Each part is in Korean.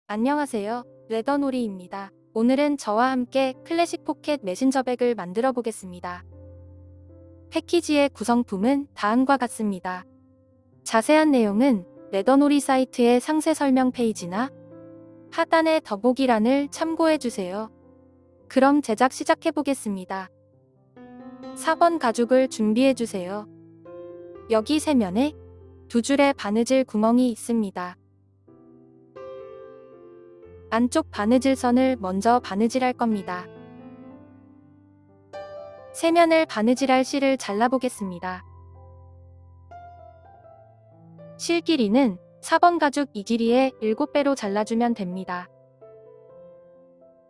안녕하세요. 레더놀이입니다. 오늘은 저와 함께 클래식 포켓 메신저백을 만들어 보겠습니다. 패키지의 구성품은 다음과 같습니다. 자세한 내용은 레더놀이 사이트의 상세 설명 페이지나 하단의 더보기란을 참고해 주세요. 그럼 제작 시작해 보겠습니다. 4번 가죽을 준비해 주세요. 여기 세면에 두 줄의 바느질 구멍이 있습니다. 안쪽 바느질선을 먼저 바느질할 겁니다. 세면을 바느질할 실을 잘라보겠습니다. 실 길이는 4번 가죽 이 길이의 7배로 잘라주면 됩니다.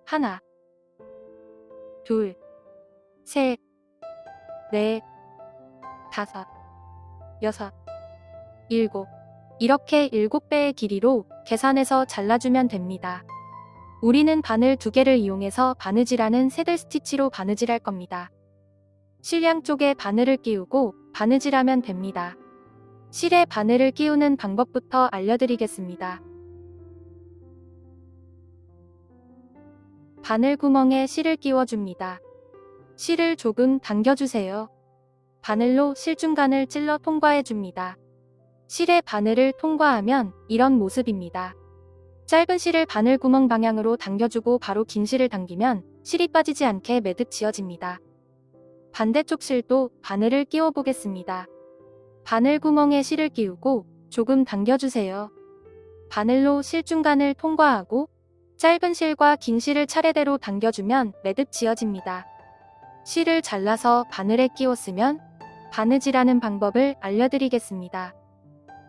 하나, 둘, 셋, 넷, 다섯, 여섯, 일곱. 이렇게 7배의 길이로 계산해서 잘라주면 됩니다. 우리는 바늘 2개를 이용해서 바느질하는 새들 스티치로 바느질할 겁니다. 실 양쪽에 바늘을 끼우고 바느질하면 됩니다. 실에 바늘을 끼우는 방법부터 알려드리겠습니다. 바늘 구멍에 실을 끼워줍니다. 실을 조금 당겨주세요. 바늘로 실 중간을 찔러 통과해줍니다. 실의 바늘을 통과하면 이런 모습입니다. 짧은 실을 바늘 구멍 방향으로 당겨주고 바로 긴 실을 당기면 실이 빠지지 않게 매듭 지어집니다. 반대쪽 실도 바늘을 끼워 보겠습니다. 바늘 구멍에 실을 끼우고 조금 당겨주세요. 바늘로 실 중간을 통과하고 짧은 실과 긴 실을 차례대로 당겨주면 매듭 지어집니다. 실을 잘라서 바늘에 끼웠으면 바느질하는 방법을 알려드리겠습니다.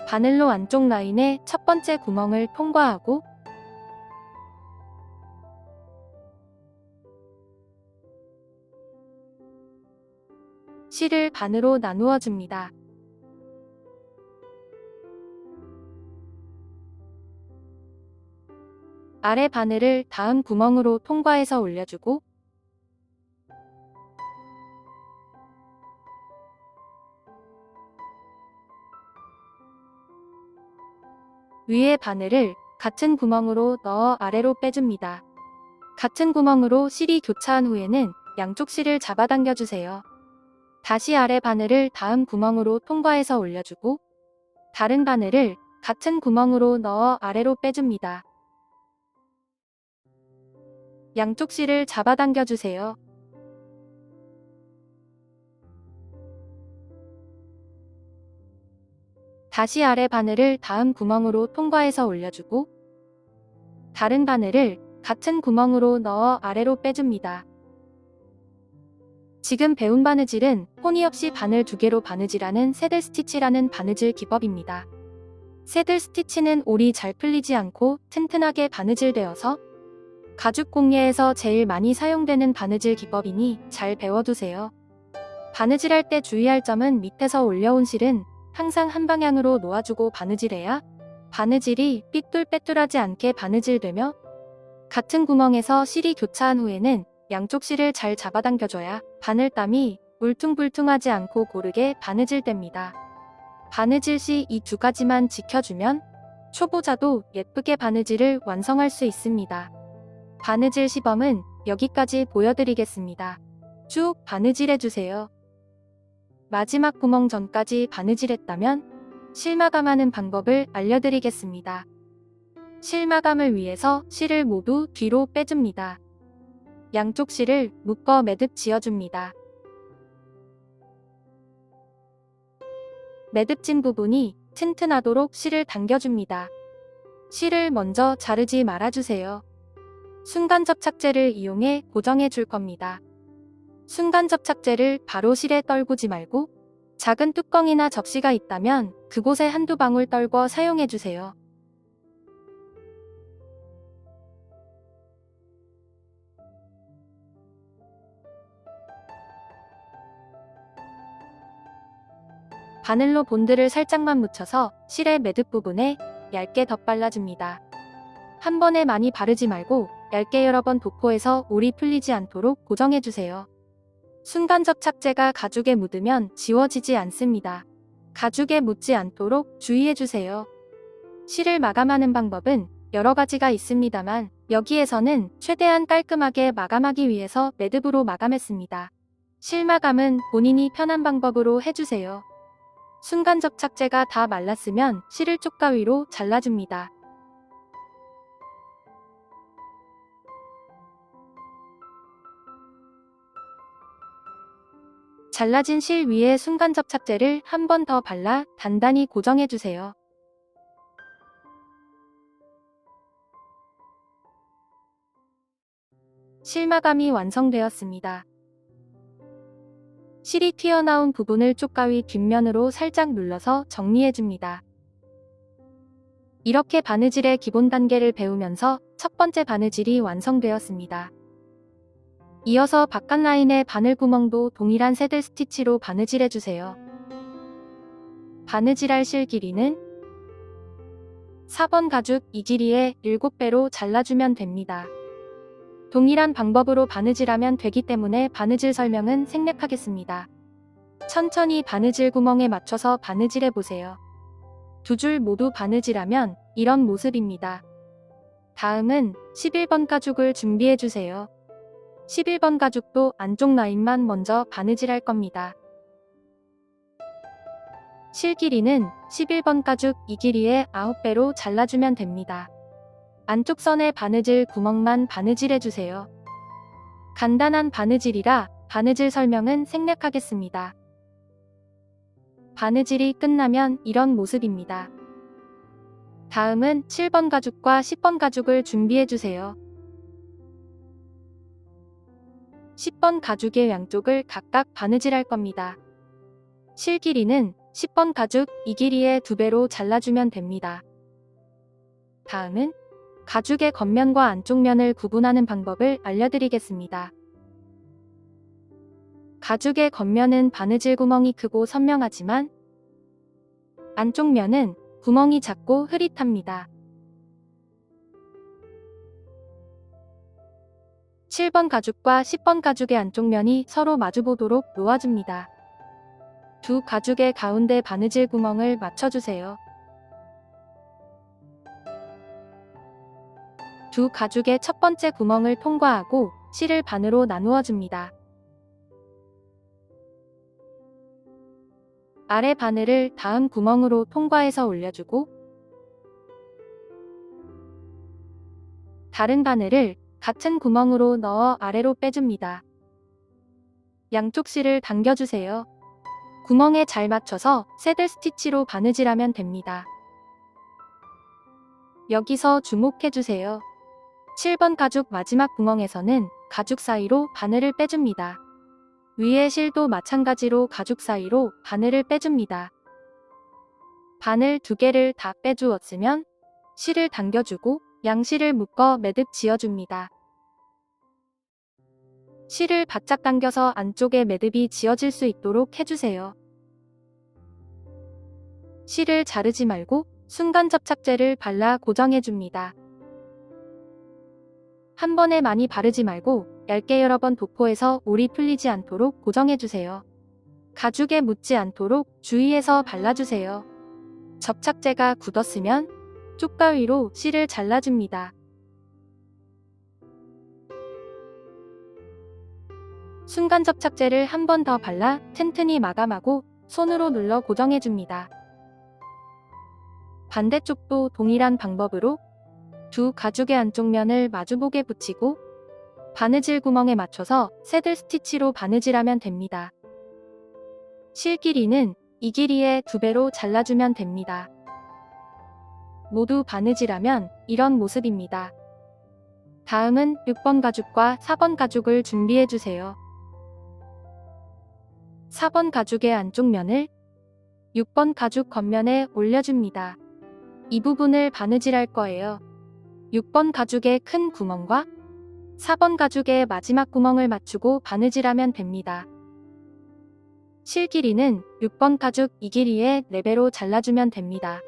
바늘로 안쪽 라인의 첫 번째 구멍을 통과하고 실을 반으로 나누어 줍니다. 아래 바늘을 다음 구멍으로 통과해서 올려주고 위에 바늘을 같은 구멍으로 넣어 아래로 빼줍니다. 같은 구멍으로 실이 교차한 후에는 양쪽 실을 잡아당겨 주세요. 다시 아래 바늘을 다음 구멍으로 통과해서 올려주고 다른 바늘을 같은 구멍으로 넣어 아래로 빼줍니다. 양쪽 실을 잡아당겨 주세요. 다시 아래 바늘을 다음 구멍으로 통과해서 올려주고 다른 바늘을 같은 구멍으로 넣어 아래로 빼줍니다. 지금 배운 바느질은 포니 없이 바늘 2개로 바느질하는 새들 스티치라는 바느질 기법입니다. 새들 스티치는 올이 잘 풀리지 않고 튼튼하게 바느질되어서 가죽 공예에서 제일 많이 사용되는 바느질 기법이니 잘 배워두세요. 바느질할 때 주의할 점은 밑에서 올려온 실은 항상 한 방향으로 놓아주고 바느질해야 바느질이 삐뚤빼뚤하지 않게 바느질되며 같은 구멍에서 실이 교차한 후에는 양쪽 실을 잘 잡아당겨줘야 바늘땀이 울퉁불퉁하지 않고 고르게 바느질됩니다. 바느질 시 이 2가지만 지켜주면 초보자도 예쁘게 바느질을 완성할 수 있습니다. 바느질 시범은 여기까지 보여드리겠습니다. 쭉 바느질해주세요. 마지막 구멍 전까지 바느질했다면 실 마감하는 방법을 알려드리겠습니다. 실 마감을 위해서 실을 모두 뒤로 빼줍니다. 양쪽 실을 묶어 매듭 지어줍니다. 매듭진 부분이 튼튼하도록 실을 당겨줍니다. 실을 먼저 자르지 말아주세요. 순간 접착제를 이용해 고정해 줄 겁니다. 순간 접착제를 바로 실에 떨구지 말고 작은 뚜껑이나 접시가 있다면 그곳에 한두 방울 떨궈 사용해 주세요. 바늘로 본드를 살짝만 묻혀서 실의 매듭 부분에 얇게 덧발라줍니다. 한 번에 많이 바르지 말고 얇게 여러 번 도포해서 올이 풀리지 않도록 고정해주세요. 순간 접착제가 가죽에 묻으면 지워지지 않습니다. 가죽에 묻지 않도록 주의해주세요. 실을 마감하는 방법은 여러 가지가 있습니다만 여기에서는 최대한 깔끔하게 마감하기 위해서 매듭으로 마감했습니다. 실마감은 본인이 편한 방법으로 해주세요. 순간 접착제가 다 말랐으면 실을 쪽가위로 잘라줍니다. 잘라진 실 위에 순간 접착제를 한 번 더 발라 단단히 고정해주세요. 실마감이 완성되었습니다. 실이 튀어나온 부분을 쪽가위 뒷면으로 살짝 눌러서 정리해줍니다. 이렇게 바느질의 기본 단계를 배우면서 첫 번째 바느질이 완성되었습니다. 이어서 바깥 라인의 바늘 구멍도 동일한 새들 스티치로 바느질해주세요. 바느질할 실 길이는 4번 가죽 이 길이의 7배로 잘라주면 됩니다. 동일한 방법으로 바느질하면 되기 때문에 바느질 설명은 생략하겠습니다. 천천히 바느질 구멍에 맞춰서 바느질해보세요. 두 줄 모두 바느질하면 이런 모습입니다. 다음은 11번 가죽을 준비해주세요. 11번 가죽도 안쪽 라인만 먼저 바느질할 겁니다. 실 길이는 11번 가죽 이 길이의 9배로 잘라주면 됩니다. 안쪽 선의 바느질 구멍만 바느질해주세요. 간단한 바느질이라 바느질 설명은 생략하겠습니다. 바느질이 끝나면 이런 모습입니다. 다음은 7번 가죽과 10번 가죽을 준비해주세요. 10번 가죽의 양쪽을 각각 바느질할 겁니다. 실 길이는 10번 가죽 이 길이의 2배로 잘라주면 됩니다. 다음은 가죽의 겉면과 안쪽 면을 구분하는 방법을 알려드리겠습니다. 가죽의 겉면은 바느질 구멍이 크고 선명하지만 안쪽 면은 구멍이 작고 흐릿합니다. 7번 가죽과 10번 가죽의 안쪽 면이 서로 마주보도록 놓아줍니다. 두 가죽의 가운데 바느질 구멍을 맞춰주세요. 두 가죽의 첫 번째 구멍을 통과하고 실을 반으로 나누어 줍니다. 아래 바늘을 다음 구멍으로 통과해서 올려주고 다른 바늘을 같은 구멍으로 넣어 아래로 빼줍니다. 양쪽 실을 당겨주세요. 구멍에 잘 맞춰서 새들 스티치로 바느질하면 됩니다. 여기서 주목해주세요. 7번 가죽 마지막 구멍에서는 가죽 사이로 바늘을 빼줍니다. 위의 실도 마찬가지로 가죽 사이로 바늘을 빼줍니다. 바늘 2개를 다 빼주었으면 실을 당겨주고 양실을 묶어 매듭 지어줍니다. 실을 바짝 당겨서 안쪽에 매듭이 지어질 수 있도록 해주세요. 실을 자르지 말고 순간 접착제를 발라 고정해줍니다. 한 번에 많이 바르지 말고 얇게 여러 번 도포해서 올이 풀리지 않도록 고정해주세요. 가죽에 묻지 않도록 주의해서 발라주세요. 접착제가 굳었으면 쪽가위로 실을 잘라줍니다. 순간 접착제를 한 번 더 발라 튼튼히 마감하고 손으로 눌러 고정해줍니다. 반대쪽도 동일한 방법으로 두 가죽의 안쪽 면을 마주보게 붙이고 바느질 구멍에 맞춰서 새들 스티치로 바느질하면 됩니다. 실 길이는 이 길이의 2배로 잘라주면 됩니다. 모두 바느질하면 이런 모습입니다. 다음은 6번 가죽과 4번 가죽을 준비해주세요. 4번 가죽의 안쪽 면을 6번 가죽 겉면에 올려줍니다. 이 부분을 바느질할 거예요. 6번 가죽의 큰 구멍과 4번 가죽의 마지막 구멍을 맞추고 바느질하면 됩니다. 실 길이는 6번 가죽 이 길이의 4배로 잘라주면 됩니다.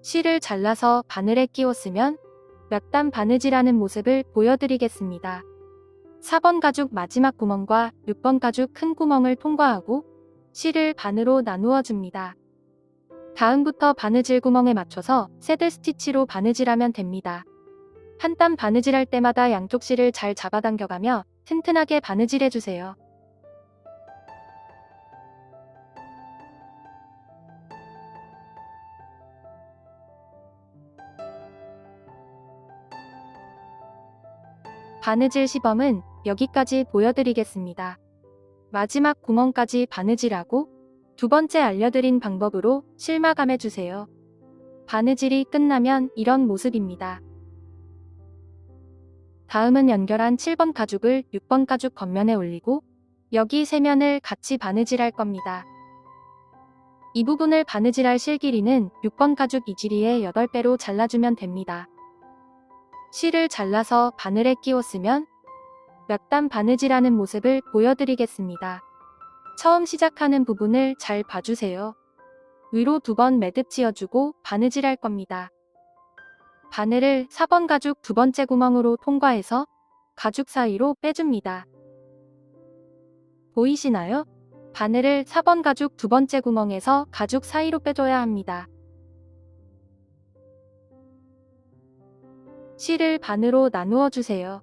실을 잘라서 바늘에 끼웠으면 몇 단 바느질하는 모습을 보여드리겠습니다. 4번 가죽 마지막 구멍과 6번 가죽 큰 구멍을 통과하고 실을 반으로 나누어 줍니다. 다음부터 바느질 구멍에 맞춰서 새들 스티치로 바느질하면 됩니다. 한 땀 바느질할 때마다 양쪽 실을 잘 잡아당겨가며 튼튼하게 바느질해주세요. 바느질 시범은 여기까지 보여드리겠습니다. 마지막 구멍까지 바느질하고 두 번째 알려드린 방법으로 실마감해주세요. 바느질이 끝나면 이런 모습입니다. 다음은 연결한 7번 가죽을 6번 가죽 겉면에 올리고 여기 세 면을 같이 바느질할 겁니다. 이 부분을 바느질할 실 길이는 6번 가죽 이지리의 8배로 잘라주면 됩니다. 실을 잘라서 바늘에 끼웠으면 몇 단 바느질하는 모습을 보여드리겠습니다. 처음 시작하는 부분을 잘 봐주세요. 위로 2번 매듭 지어주고 바느질할 겁니다. 바늘을 4번 가죽 두 번째 구멍으로 통과해서 가죽 사이로 빼줍니다. 보이시나요? 바늘을 4번 가죽 두 번째 구멍에서 가죽 사이로 빼줘야 합니다. 실을 반으로 나누어 주세요.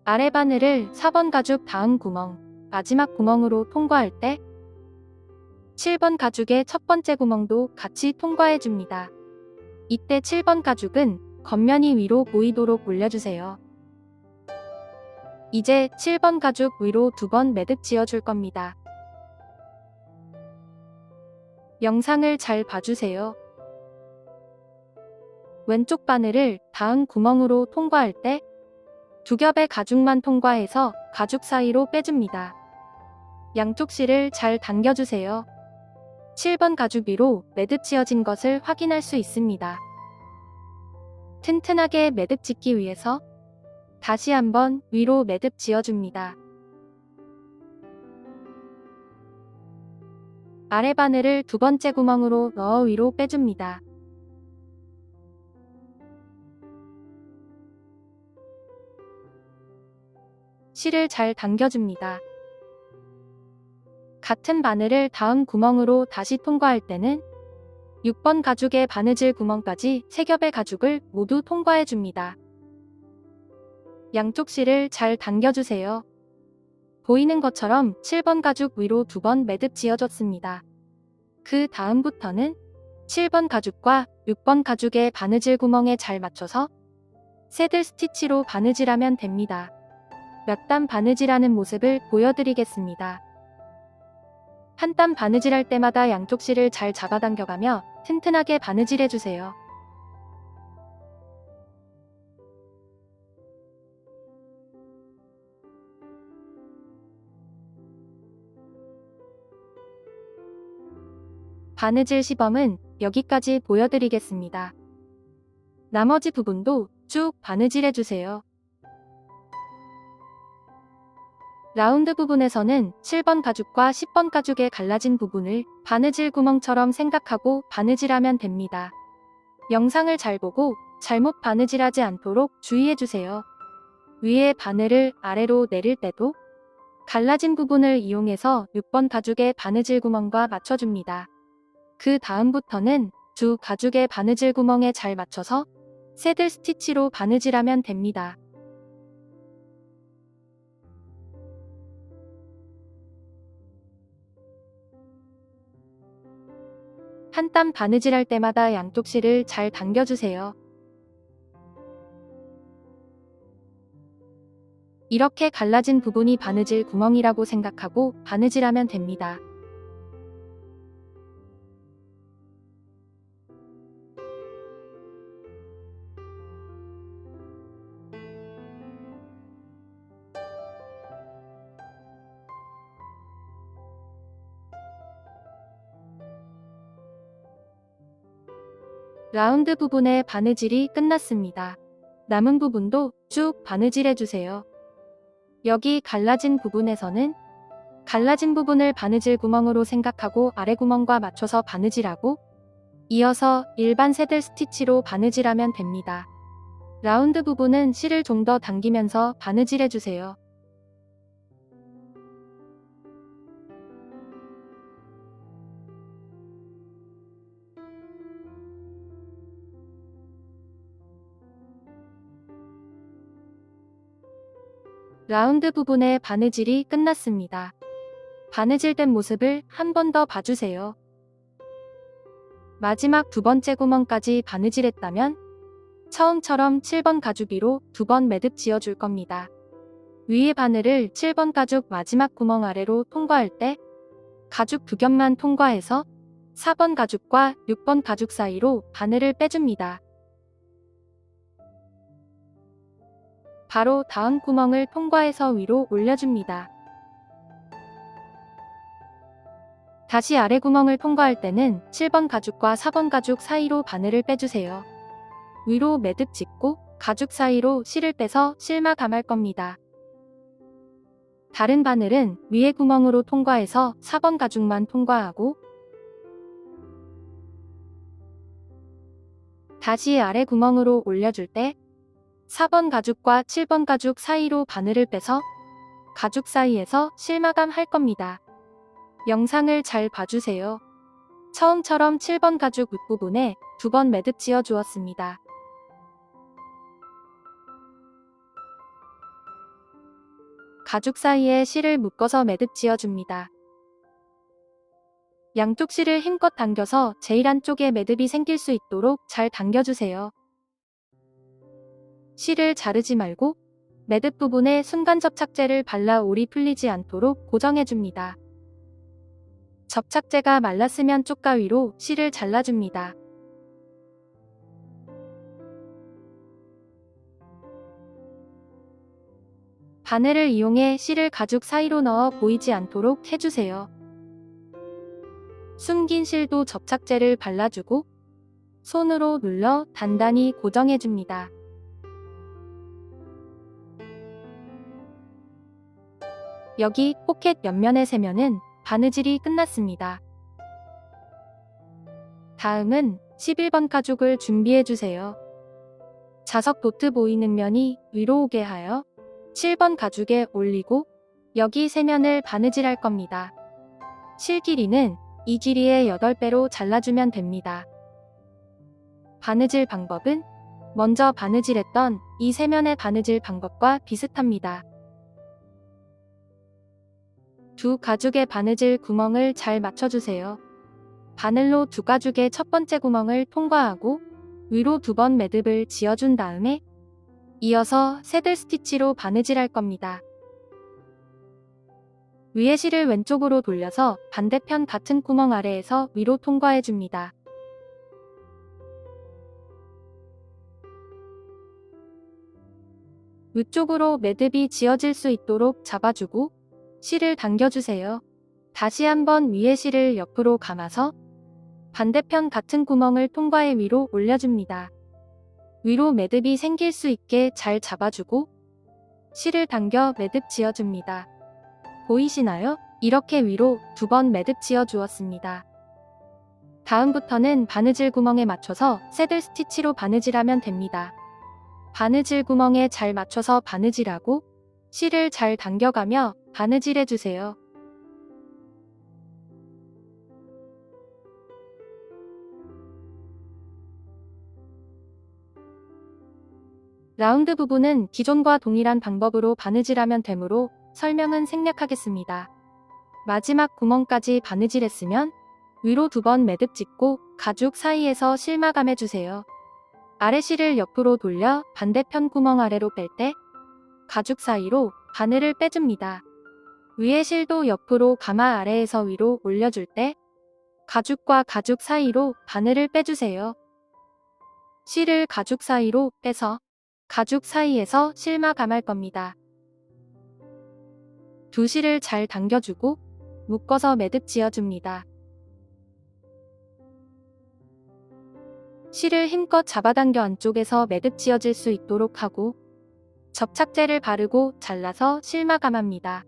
아래 바늘을 4번 가죽 다음 구멍, 마지막 구멍으로 통과할 때 7번 가죽의 첫 번째 구멍도 같이 통과해 줍니다. 이때 7번 가죽은 겉면이 위로 보이도록 올려주세요. 이제 7번 가죽 위로 2번 매듭 지어줄 겁니다. 영상을 잘 봐주세요. 왼쪽 바늘을 다음 구멍으로 통과할 때 두 겹의 가죽만 통과해서 가죽 사이로 빼줍니다. 양쪽 실을 잘 당겨주세요. 7번 가죽 위로 매듭 지어진 것을 확인할 수 있습니다. 튼튼하게 매듭 짓기 위해서 다시 한번 위로 매듭 지어줍니다. 아래 바늘을 두 번째 구멍으로 넣어 위로 빼줍니다. 실을 잘 당겨줍니다. 같은 바늘을 다음 구멍으로 다시 통과할 때는 6번 가죽의 바느질 구멍까지 3겹의 가죽을 모두 통과해줍니다. 양쪽 실을 잘 당겨주세요. 보이는 것처럼 7번 가죽 위로 2번 매듭 지어줬습니다. 그 다음부터는 7번 가죽과 6번 가죽의 바느질 구멍에 잘 맞춰서 새들 스티치로 바느질하면 됩니다. 몇 단 바느질하는 모습을 보여드리겠습니다. 한 땀 바느질할 때마다 양쪽 실을 잘 잡아당겨가며 튼튼하게 바느질해주세요. 바느질 시범은 여기까지 보여드리겠습니다. 나머지 부분도 쭉 바느질해주세요. 라운드 부분에서는 7번 가죽과 10번 가죽의 갈라진 부분을 바느질 구멍처럼 생각하고 바느질하면 됩니다. 영상을 잘 보고 잘못 바느질하지 않도록 주의해주세요. 위에 바늘을 아래로 내릴 때도 갈라진 부분을 이용해서 6번 가죽의 바느질 구멍과 맞춰줍니다. 그 다음부터는 두 가죽의 바느질 구멍에 잘 맞춰서 새들 스티치로 바느질하면 됩니다. 한 땀 바느질할 때마다 양쪽 실을 잘 당겨주세요. 이렇게 갈라진 부분이 바느질 구멍이라고 생각하고 바느질하면 됩니다. 라운드 부분의 바느질이 끝났습니다. 남은 부분도 쭉 바느질해주세요. 여기 갈라진 부분에서는 갈라진 부분을 바느질 구멍으로 생각하고 아래 구멍과 맞춰서 바느질하고 이어서 일반 새들 스티치로 바느질하면 됩니다. 라운드 부분은 실을 좀 더 당기면서 바느질해주세요. 라운드 부분의 바느질이 끝났습니다. 바느질된 모습을 한 번 더 봐주세요. 마지막 두 번째 구멍까지 바느질했다면 처음처럼 7번 가죽 위로 2번 매듭 지어줄 겁니다. 위의 바늘을 7번 가죽 마지막 구멍 아래로 통과할 때 가죽 2겹만 통과해서 4번 가죽과 6번 가죽 사이로 바늘을 빼줍니다. 바로 다음 구멍을 통과해서 위로 올려줍니다. 다시 아래 구멍을 통과할 때는 7번 가죽과 4번 가죽 사이로 바늘을 빼주세요. 위로 매듭 짓고 가죽 사이로 실을 빼서 실마 감을 겁니다. 다른 바늘은 위에 구멍으로 통과해서 4번 가죽만 통과하고 다시 아래 구멍으로 올려줄 때 4번 가죽과 7번 가죽 사이로 바늘을 빼서 가죽 사이에서 실마감 할 겁니다. 영상을 잘 봐주세요. 처음처럼 7번 가죽 윗부분에 2번 매듭 지어 주었습니다. 가죽 사이에 실을 묶어서 매듭 지어줍니다. 양쪽 실을 힘껏 당겨서 제일 안쪽에 매듭이 생길 수 있도록 잘 당겨주세요. 실을 자르지 말고 매듭 부분에 순간 접착제를 발라 올이 풀리지 않도록 고정해줍니다. 접착제가 말랐으면 쪽가위로 실을 잘라줍니다. 바늘을 이용해 실을 가죽 사이로 넣어 보이지 않도록 해주세요. 숨긴 실도 접착제를 발라주고 손으로 눌러 단단히 고정해줍니다. 여기 포켓 옆면의 세면은 바느질이 끝났습니다. 다음은 11번 가죽을 준비해주세요. 자석 도트 보이는 면이 위로 오게 하여 7번 가죽에 올리고 여기 세면을 바느질할 겁니다. 실 길이는 이 길이의 8배로 잘라주면 됩니다. 바느질 방법은 먼저 바느질했던 이 세면의 바느질 방법과 비슷합니다. 두 가죽의 바느질 구멍을 잘 맞춰주세요. 바늘로 두 가죽의 첫 번째 구멍을 통과하고 위로 2번 매듭을 지어준 다음에 이어서 새들 스티치로 바느질할 겁니다. 위에 실을 왼쪽으로 돌려서 반대편 같은 구멍 아래에서 위로 통과해줍니다. 위쪽으로 매듭이 지어질 수 있도록 잡아주고 실을 당겨주세요. 다시 한번 위에 실을 옆으로 감아서 반대편 같은 구멍을 통과해 위로 올려줍니다. 위로 매듭이 생길 수 있게 잘 잡아주고 실을 당겨 매듭 지어줍니다. 보이시나요? 이렇게 위로 2번 매듭 지어 주었습니다. 다음부터는 바느질 구멍에 맞춰서 새들 스티치로 바느질하면 됩니다. 바느질 구멍에 잘 맞춰서 바느질하고 실을 잘 당겨가며 바느질해주세요. 라운드 부분은 기존과 동일한 방법으로 바느질하면 되므로 설명은 생략하겠습니다. 마지막 구멍까지 바느질했으면 위로 2번 매듭 짓고 가죽 사이에서 실마감해주세요. 아래 실을 옆으로 돌려 반대편 구멍 아래로 뺄 때 가죽 사이로 바늘을 빼줍니다. 위에 실도 옆으로 감아 아래에서 위로 올려줄 때 가죽과 가죽 사이로 바늘을 빼주세요. 실을 가죽 사이로 빼서 가죽 사이에서 실마감할 겁니다. 두 실을 잘 당겨주고 묶어서 매듭 지어줍니다. 실을 힘껏 잡아당겨 안쪽에서 매듭 지어질 수 있도록 하고 접착제를 바르고 잘라서 실마감합니다.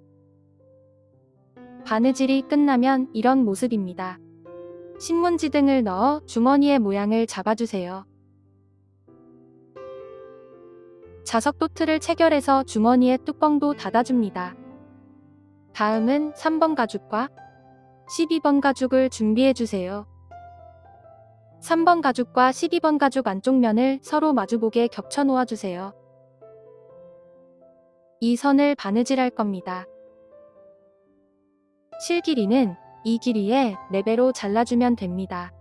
바느질이 끝나면 이런 모습입니다. 신문지 등을 넣어 주머니의 모양을 잡아주세요. 자석 도트를 체결해서 주머니의 뚜껑도 닫아줍니다. 다음은 3번 가죽과 12번 가죽을 준비해주세요. 3번 가죽과 12번 가죽 안쪽 면을 서로 마주보게 겹쳐 놓아주세요. 이 선을 바느질할 겁니다. 실 길이는 이 길이의 4배로 잘라주면 됩니다.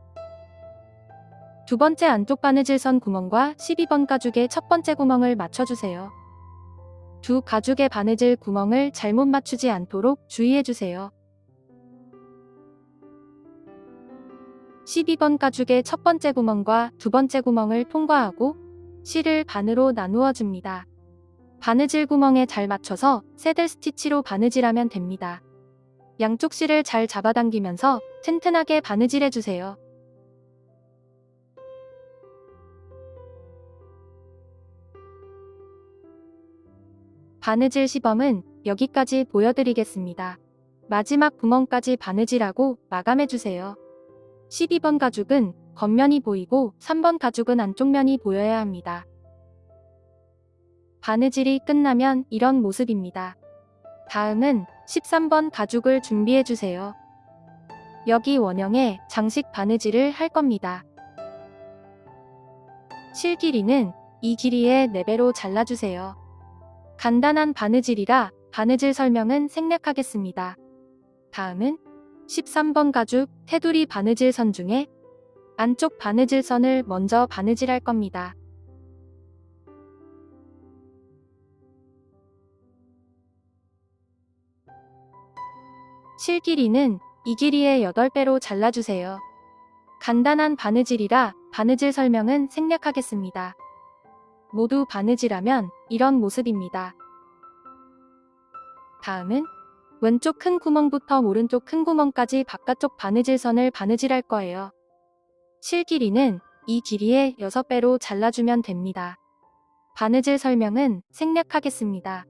두 번째 안쪽 바느질선 구멍과 12번 가죽의 첫 번째 구멍을 맞춰주세요. 두 가죽의 바느질 구멍을 잘못 맞추지 않도록 주의해주세요. 12번 가죽의 첫 번째 구멍과 두 번째 구멍을 통과하고 실을 반으로 나누어 줍니다. 바느질 구멍에 잘 맞춰서 새들 스티치로 바느질하면 됩니다. 양쪽 실을 잘 잡아당기면서 튼튼하게 바느질해주세요. 바느질 시범은 여기까지 보여드리겠습니다. 마지막 구멍까지 바느질하고 마감해주세요. 12번 가죽은 겉면이 보이고 3번 가죽은 안쪽면이 보여야 합니다. 바느질이 끝나면 이런 모습입니다. 다음은 13번 가죽을 준비해주세요. 여기 원형에 장식 바느질을 할 겁니다. 실 길이는 이 길이의 4배로 잘라주세요. 간단한 바느질이라 바느질 설명은 생략하겠습니다. 다음은 13번 가죽 테두리 바느질 선 중에 안쪽 바느질 선을 먼저 바느질할 겁니다. 실 길이는 이 길이의 8배로 잘라주세요. 간단한 바느질이라 바느질 설명은 생략하겠습니다. 모두 바느질하면 이런 모습입니다. 다음은 왼쪽 큰 구멍부터 오른쪽 큰 구멍까지 바깥쪽 바느질선을 바느질할 거예요. 실 길이는 이 길이의 6배로 잘라주면 됩니다. 바느질 설명은 생략하겠습니다.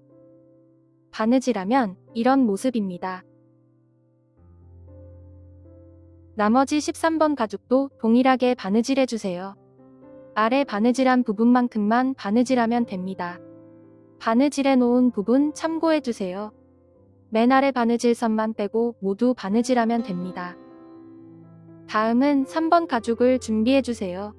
바느질하면 이런 모습입니다. 나머지 13번 가죽도 동일하게 바느질해주세요. 아래 바느질한 부분만큼만 바느질하면 됩니다. 바느질해 놓은 부분 참고해주세요. 맨 아래 바느질선만 빼고 모두 바느질하면 됩니다. 다음은 3번 가죽을 준비해주세요.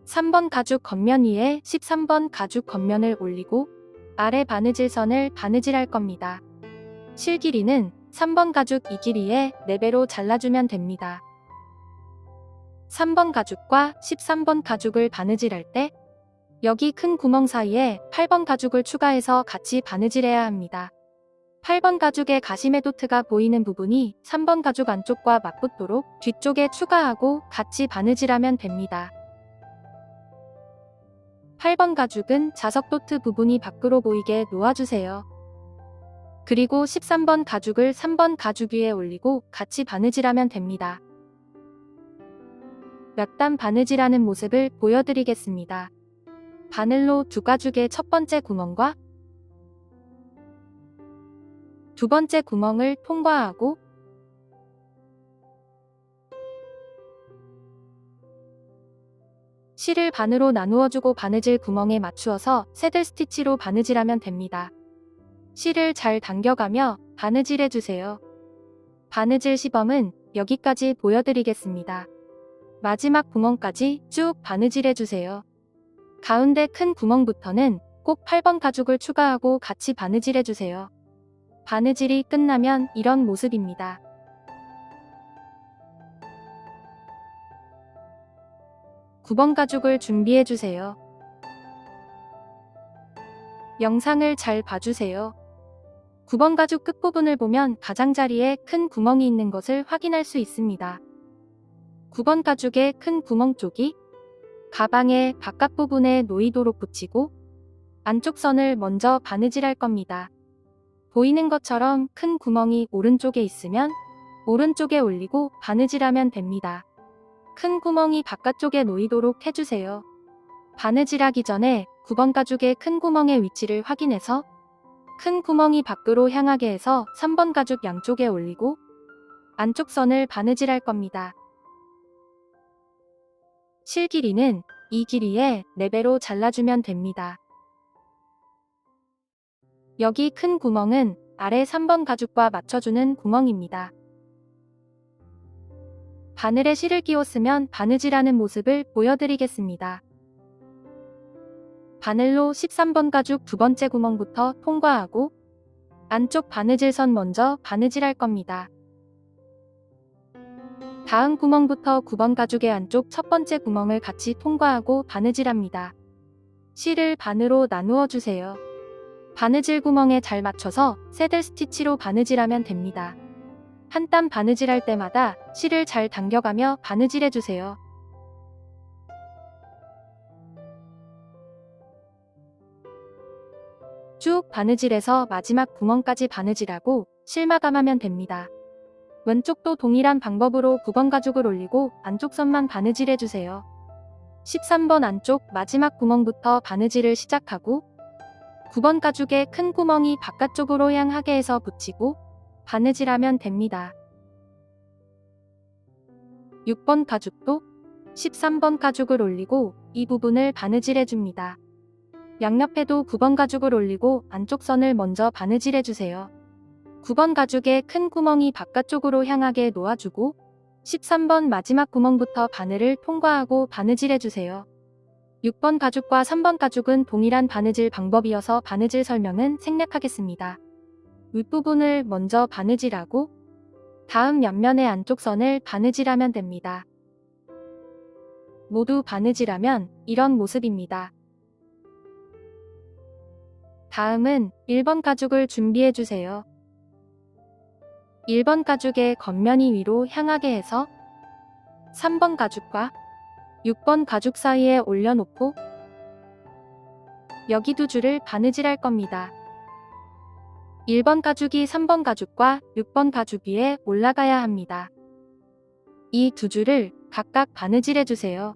3번 가죽 겉면 위에 13번 가죽 겉면을 올리고 아래 바느질선을 바느질할 겁니다. 실 길이는 3번 가죽 이 길이의 4배로 잘라주면 됩니다. 3번 가죽과 13번 가죽을 바느질할 때 여기 큰 구멍 사이에 8번 가죽을 추가해서 같이 바느질해야 합니다. 8번 가죽의 가시메 도트가 보이는 부분이 3번 가죽 안쪽과 맞붙도록 뒤쪽에 추가하고 같이 바느질하면 됩니다. 8번 가죽은 자석 도트 부분이 밖으로 보이게 놓아주세요. 그리고 13번 가죽을 3번 가죽 위에 올리고 같이 바느질하면 됩니다. 몇 단 바느질하는 모습을 보여드리겠습니다. 바늘로 두 가죽의 첫 번째 구멍과 두 번째 구멍을 통과하고 실을 반으로 나누어주고 바느질 구멍에 맞추어서 새들 스티치로 바느질하면 됩니다. 실을 잘 당겨가며 바느질해주세요. 바느질 시범은 여기까지 보여드리겠습니다. 마지막 구멍까지 쭉 바느질해주세요. 가운데 큰 구멍부터는 꼭 8번 가죽을 추가하고 같이 바느질해주세요. 바느질이 끝나면 이런 모습입니다. (9번) 가죽을 준비해주세요. 영상을 잘 봐주세요. 9번 가죽 끝부분을 보면 가장자리에 큰 구멍이 있는 것을 확인할 수 있습니다. 9번 가죽의 큰 구멍 쪽이 가방의 바깥 부분에 놓이도록 붙이고 안쪽 선을 먼저 바느질할 겁니다. 보이는 것처럼 큰 구멍이 오른쪽에 있으면 오른쪽에 올리고 바느질하면 됩니다. 큰 구멍이 바깥쪽에 놓이도록 해주세요. 바느질하기 전에 9번 가죽의 큰 구멍의 위치를 확인해서 큰 구멍이 밖으로 향하게 해서 3번 가죽 양쪽에 올리고 안쪽 선을 바느질할 겁니다. 실 길이는 이 길이의 4배로 잘라주면 됩니다. 여기 큰 구멍은 아래 3번 가죽과 맞춰주는 구멍입니다. 바늘에 실을 끼웠으면 바느질하는 모습을 보여드리겠습니다. 바늘로 13번 가죽 두 번째 구멍부터 통과하고 안쪽 바느질선 먼저 바느질할 겁니다. 다음 구멍부터 9번 가죽의 안쪽 첫 번째 구멍을 같이 통과하고 바느질합니다. 실을 반으로 나누어 주세요. 바느질 구멍에 잘 맞춰서 새들 스티치로 바느질하면 됩니다. 한 땀 바느질할 때마다 실을 잘 당겨가며 바느질해 주세요. 쭉 바느질해서 마지막 구멍까지 바느질하고 실 마감하면 됩니다. 왼쪽도 동일한 방법으로 9번 가죽을 올리고 안쪽 선만 바느질해 주세요. 13번 안쪽 마지막 구멍부터 바느질을 시작하고 9번 가죽에 큰 구멍이 바깥쪽으로 향하게 해서 붙이고 바느질하면 됩니다. 6번 가죽도 13번 가죽을 올리고 이 부분을 바느질해 줍니다. 양옆에도 9번 가죽을 올리고 안쪽 선을 먼저 바느질해 주세요. 9번 가죽에 큰 구멍이 바깥쪽으로 향하게 놓아주고 13번 마지막 구멍부터 바늘을 통과하고 바느질해 주세요. 6번 가죽과 3번 가죽은 동일한 바느질 방법이어서 바느질 설명은 생략하겠습니다. 윗부분을 먼저 바느질하고 다음 옆면의 안쪽 선을 바느질하면 됩니다. 모두 바느질하면 이런 모습입니다. 다음은 1번 가죽을 준비해 주세요. 1번 가죽의 겉면이 위로 향하게 해서 3번 가죽과 6번 가죽 사이에 올려놓고 여기 두 줄을 바느질할 겁니다. 1번 가죽이 3번 가죽과 6번 가죽 위에 올라가야 합니다. 이 두 줄을 각각 바느질해 주세요.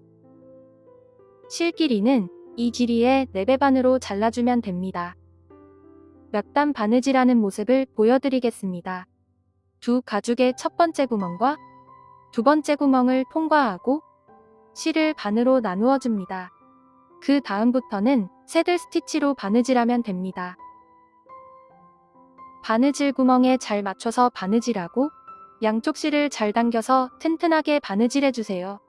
실 길이는 이 길이의 4배 반으로 잘라주면 됩니다. 몇 단 바느질하는 모습을 보여드리겠습니다. 두 가죽의 첫 번째 구멍과 두 번째 구멍을 통과하고 실을 반으로 나누어 줍니다. 그 다음부터는 새들 스티치로 바느질하면 됩니다. 바느질 구멍에 잘 맞춰서 바느질하고 양쪽 실을 잘 당겨서 튼튼하게 바느질해 주세요.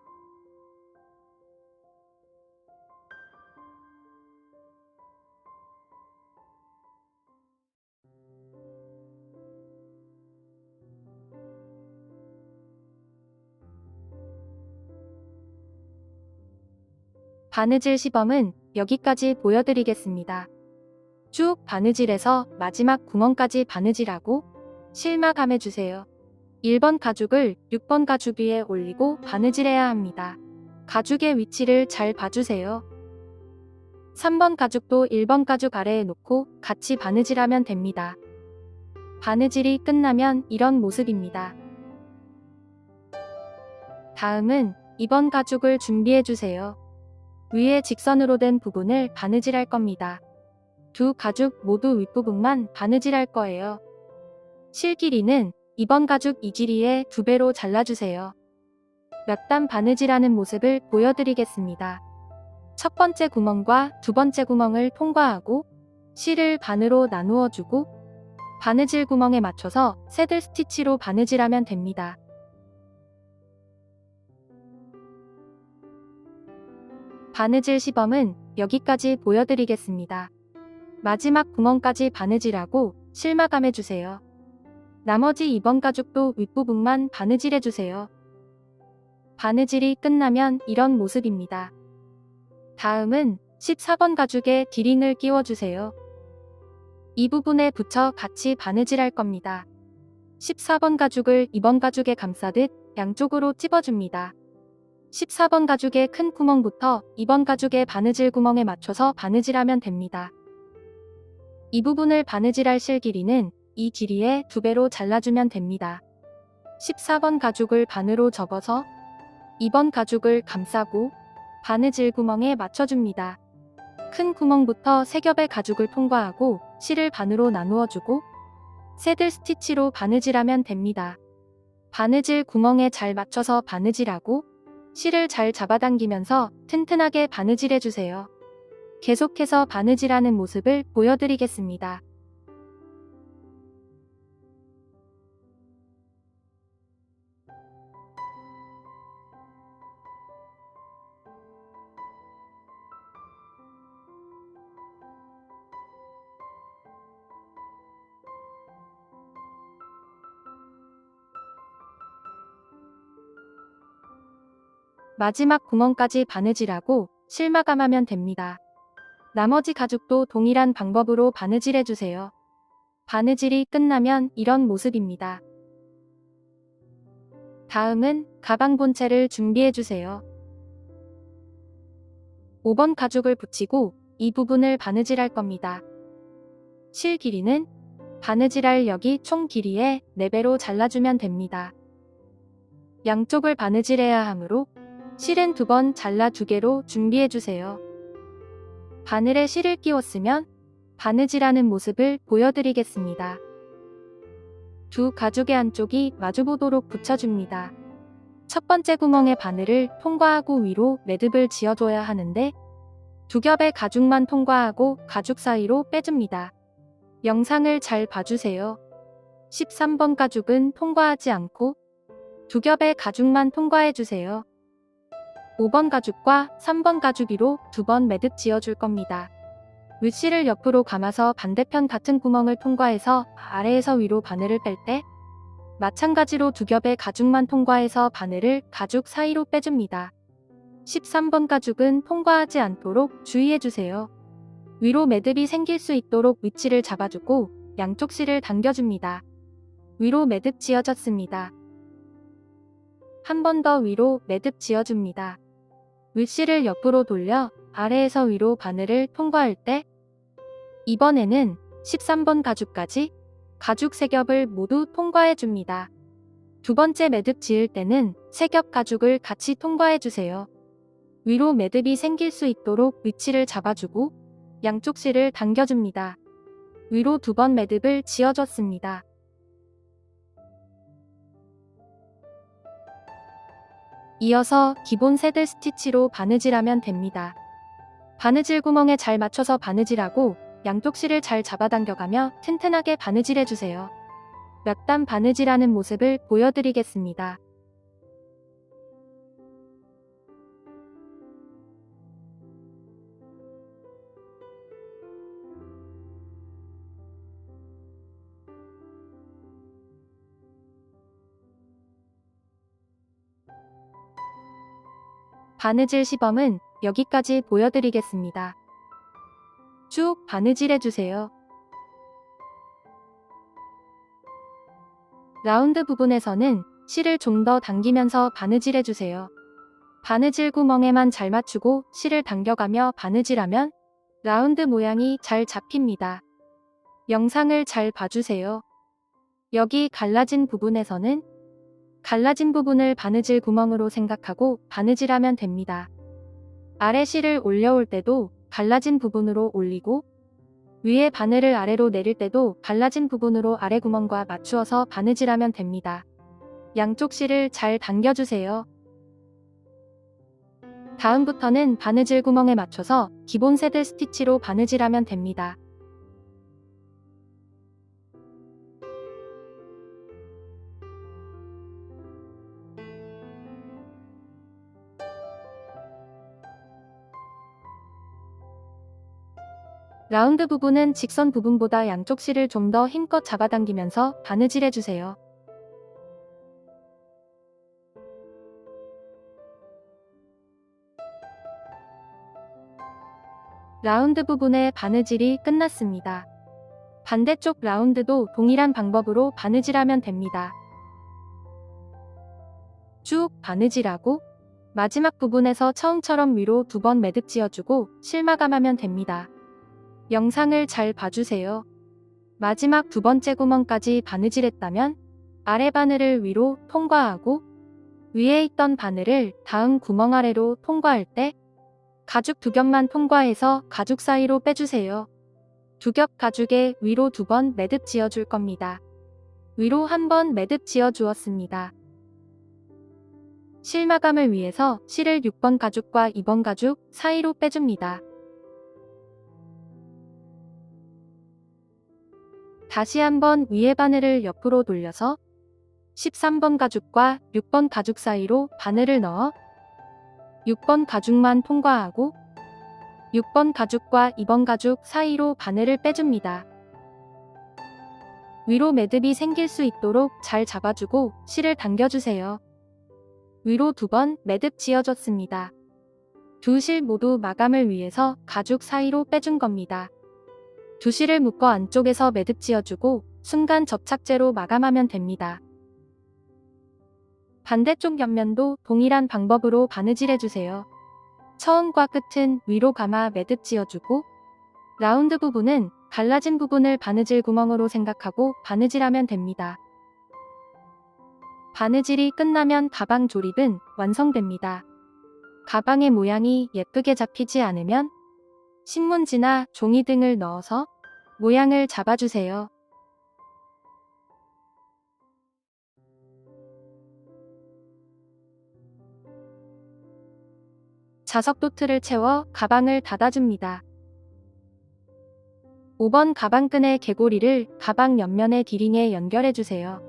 바느질 시범은 여기까지 보여드리겠습니다. 쭉 바느질해서 마지막 구멍까지 바느질하고 실 마감해 주세요. 1번 가죽을 6번 가죽 위에 올리고 바느질해야 합니다. 가죽의 위치를 잘 봐주세요. 3번 가죽도 1번 가죽 아래에 놓고 같이 바느질하면 됩니다. 바느질이 끝나면 이런 모습입니다. 다음은 2번 가죽을 준비해 주세요. 위에 직선으로 된 부분을 바느질할 겁니다. 두 가죽 모두 윗부분만 바느질할 거예요. 실 길이는 2번 가죽 이 길이의 2배로 잘라주세요. 몇 단 바느질하는 모습을 보여드리겠습니다. 첫 번째 구멍과 두 번째 구멍을 통과하고 실을 반으로 나누어 주고 바느질 구멍에 맞춰서 새들 스티치로 바느질하면 됩니다. 바느질 시범은 여기까지 보여드리겠습니다. 마지막 구멍까지 바느질하고 실 마감해 주세요. 나머지 2번 가죽도 윗부분만 바느질해 주세요. 바느질이 끝나면 이런 모습입니다. 다음은 14번 가죽에 디링을 끼워 주세요. 이 부분에 붙여 같이 바느질할 겁니다. 14번 가죽을 2번 가죽에 감싸듯 양쪽으로 찝어줍니다. 14번 가죽의 큰 구멍부터 2번 가죽의 바느질 구멍에 맞춰서 바느질하면 됩니다. 이 부분을 바느질할 실 길이는 이 길이의 2배로 잘라주면 됩니다. 14번 가죽을 반으로 접어서 2번 가죽을 감싸고 바느질 구멍에 맞춰줍니다. 큰 구멍부터 3겹의 가죽을 통과하고 실을 반으로 나누어주고 새들 스티치로 바느질하면 됩니다. 바느질 구멍에 잘 맞춰서 바느질하고 실을 잘 잡아당기면서 튼튼하게 바느질해주세요. 계속해서 바느질하는 모습을 보여드리겠습니다. 마지막 구멍까지 바느질하고 실마감하면 됩니다. 나머지 가죽도 동일한 방법으로 바느질해주세요. 바느질이 끝나면 이런 모습입니다. 다음은 가방 본체를 준비해주세요. 5번 가죽을 붙이고 이 부분을 바느질할 겁니다. 실 길이는 바느질할 여기 총 길이의 4배로 잘라주면 됩니다. 양쪽을 바느질해야 하므로 실은 2번 잘라 2개로 준비해주세요. 바늘에 실을 끼웠으면 바느질하는 모습을 보여드리겠습니다. 두 가죽의 안쪽이 마주보도록 붙여줍니다. 첫 번째 구멍에 바늘을 통과하고 위로 매듭을 지어줘야 하는데 2겹의 가죽만 통과하고 가죽 사이로 빼줍니다. 영상을 잘 봐주세요. 13번 가죽은 통과하지 않고 2겹의 가죽만 통과해주세요. 5번 가죽과 3번 가죽 위로 2번 매듭 지어줄 겁니다. 윗실을 옆으로 감아서 반대편 같은 구멍을 통과해서 아래에서 위로 바늘을 뺄 때 마찬가지로 2겹의 가죽만 통과해서 바늘을 가죽 사이로 빼줍니다. 13번 가죽은 통과하지 않도록 주의해주세요. 위로 매듭이 생길 수 있도록 위치를 잡아주고 양쪽 실을 당겨줍니다. 위로 매듭 지어졌습니다. 한 번 더 위로 매듭 지어줍니다. 윗실을 옆으로 돌려 아래에서 위로 바늘을 통과할 때 이번에는 13번 가죽까지 가죽 3겹을 모두 통과해줍니다. 두 번째 매듭 지을 때는 3겹 가죽을 같이 통과해주세요. 위로 매듭이 생길 수 있도록 위치를 잡아주고 양쪽 실을 당겨줍니다. 위로 2번 매듭을 지어줬습니다. 이어서 기본 새들 스티치로 바느질하면 됩니다. 바느질 구멍에 잘 맞춰서 바느질하고 양쪽 실을 잘 잡아당겨가며 튼튼하게 바느질해주세요. 몇 단 바느질하는 모습을 보여드리겠습니다. 바느질 시범은 여기까지 보여드리겠습니다. 쭉 바느질해주세요. 라운드 부분에서는 실을 좀 더 당기면서 바느질해주세요. 바느질 구멍에만 잘 맞추고 실을 당겨가며 바느질하면 라운드 모양이 잘 잡힙니다. 영상을 잘 봐주세요. 여기 갈라진 부분에서는 갈라진 부분을 바느질 구멍으로 생각하고 바느질하면 됩니다. 아래 실을 올려올 때도 갈라진 부분으로 올리고 위에 바늘을 아래로 내릴 때도 갈라진 부분으로 아래 구멍과 맞추어서 바느질하면 됩니다. 양쪽 실을 잘 당겨주세요. 다음부터는 바느질 구멍에 맞춰서 기본 새들 스티치로 바느질하면 됩니다. 라운드 부분은 직선 부분보다 양쪽 실을 좀 더 힘껏 잡아당기면서 바느질해주세요. 라운드 부분의 바느질이 끝났습니다. 반대쪽 라운드도 동일한 방법으로 바느질하면 됩니다. 쭉 바느질하고 마지막 부분에서 처음처럼 위로 2번 매듭 지어주고 실마감하면 됩니다. 영상을 잘 봐주세요. 마지막 2번째 구멍까지 바느질했다면 아래 바늘을 위로 통과하고 위에 있던 바늘을 다음 구멍 아래로 통과할 때 가죽 2겹만 통과해서 가죽 사이로 빼주세요. 2겹 가죽에 위로 2번 매듭 지어줄 겁니다. 위로 1번 매듭 지어주었습니다. 실마감을 위해서 실을 6번 가죽과 2번 가죽 사이로 빼줍니다. 다시 한번 위에 바늘을 옆으로 돌려서 13번 가죽과 6번 가죽 사이로 바늘을 넣어 6번 가죽만 통과하고 6번 가죽과 2번 가죽 사이로 바늘을 빼줍니다. 위로 매듭이 생길 수 있도록 잘 잡아주고 실을 당겨주세요. 위로 2번 매듭 지어줬습니다. 두 실 모두 마감을 위해서 가죽 사이로 빼준 겁니다. 두 실을 묶어 안쪽에서 매듭 지어주고 순간 접착제로 마감하면 됩니다. 반대쪽 옆면도 동일한 방법으로 바느질해주세요. 처음과 끝은 위로 감아 매듭 지어주고 라운드 부분은 갈라진 부분을 바느질 구멍으로 생각하고 바느질하면 됩니다. 바느질이 끝나면 가방 조립은 완성됩니다. 가방의 모양이 예쁘게 잡히지 않으면 신문지나 종이 등을 넣어서 모양을 잡아주세요. 자석 도트를 채워 가방을 닫아줍니다. 5번 가방끈의 개고리를 가방 옆면의 디링에 연결해주세요.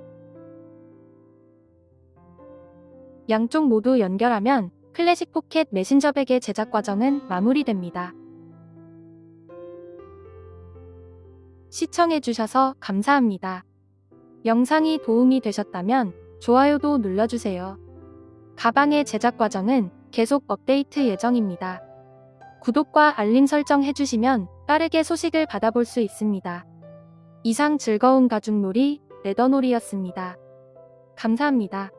양쪽 모두 연결하면 클래식 포켓 메신저백의 제작 과정은 마무리됩니다. 시청해주셔서 감사합니다. 영상이 도움이 되셨다면 좋아요도 눌러주세요. 가방의 제작 과정은 계속 업데이트 예정입니다. 구독과 알림 설정 해주시면 빠르게 소식을 받아볼 수 있습니다. 이상 즐거운 가죽놀이 레더놀이였습니다. 감사합니다.